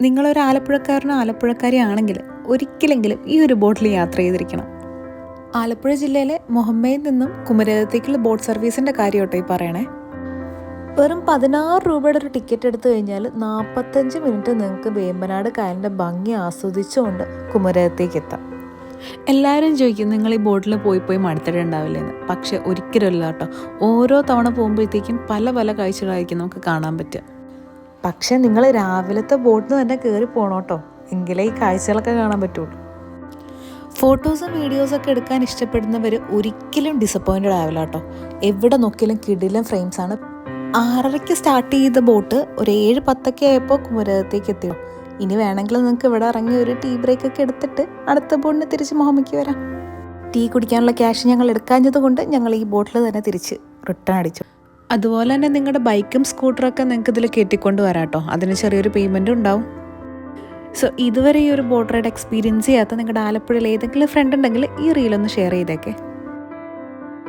നിങ്ങളൊരു ആലപ്പുഴക്കാരനോ ആലപ്പുഴക്കാരിയാണെങ്കിൽ ഒരിക്കലെങ്കിലും ഈ ഒരു ബോട്ടിൽ യാത്ര ചെയ്തിരിക്കണം. ആലപ്പുഴ ജില്ലയിലെ മുഹമ്മയിൽ നിന്നും കുമരകത്തേക്കുള്ള ബോട്ട് സർവീസിൻ്റെ കാര്യം കേട്ടോ ഈ പറയണേ. വെറും 16 രൂപയുടെ ഒരു ടിക്കറ്റ് എടുത്തു കഴിഞ്ഞാൽ 45 മിനിറ്റ് നിങ്ങൾക്ക് വേമ്പനാട് കായലിൻ്റെ ഭംഗി ആസ്വദിച്ചുകൊണ്ട് കുമരകത്തേക്ക് എത്താം. എല്ലാവരും ചോദിക്കും നിങ്ങൾ ഈ ബോട്ടിൽ പോയി മടുത്തിട്ടുണ്ടാവില്ലെന്ന്. പക്ഷെ ഒരിക്കലുമല്ല കേട്ടോ. ഓരോ തവണ പോകുമ്പോഴത്തേക്കും പല പല കാഴ്ചകളായിരിക്കും നമുക്ക് കാണാൻ പറ്റുക. പക്ഷെ നിങ്ങൾ രാവിലത്തെ ബോട്ടിൽ തന്നെ കയറി പോകണം കേട്ടോ, എങ്കിലേ ഈ കാഴ്ചകളൊക്കെ കാണാൻ പറ്റുള്ളൂ. ഫോട്ടോസും വീഡിയോസൊക്കെ എടുക്കാൻ ഇഷ്ടപ്പെടുന്നവർ ഒരിക്കലും ഡിസപ്പോയിൻറ്റഡ് ആവില്ല കേട്ടോ. എവിടെ നോക്കിയാലും കിടിലൻ ഫ്രെയിംസാണ്. 6:30 സ്റ്റാർട്ട് ചെയ്ത ബോട്ട് ഒരു 7:10 ആയപ്പോൾ കുമരകത്തേക്ക് എത്തിയോ. ഇനി വേണമെങ്കിൽ നിങ്ങൾക്ക് ഇവിടെ ഇറങ്ങി ഒരു ടീ ബ്രേക്കൊക്കെ എടുത്തിട്ട് അടുത്ത ബോട്ടിന് തിരിച്ച് മുഹമ്മയ്ക്ക് വരാം. ടീ കുടിക്കാനുള്ള ക്യാഷ് ഞങ്ങൾ എടുക്കാഞ്ഞത് കൊണ്ട് ഞങ്ങൾ ഈ ബോട്ടിൽ തന്നെ തിരിച്ച് റിട്ടേൺ അടിച്ചു. അതുപോലെ തന്നെ നിങ്ങളുടെ ബൈക്കും സ്കൂട്ടറൊക്കെ നിങ്ങൾക്ക് ഇതിൽ കയറ്റിക്കൊണ്ട് വരാം കേട്ടോ. അതിന് ചെറിയൊരു പേയ്മെൻറ്റും ഉണ്ടാവും. സോ ഇതുവരെ ഈ ഒരു ബോട്ട് റൈഡ് എക്സ്പീരിയൻസ് ചെയ്യാത്ത നിങ്ങളുടെ ആലപ്പുഴയിൽ ഏതെങ്കിലും ഫ്രണ്ട് ഉണ്ടെങ്കിൽ ഈ റീലൊന്ന് ഷെയർ ചെയ്തേക്കെ.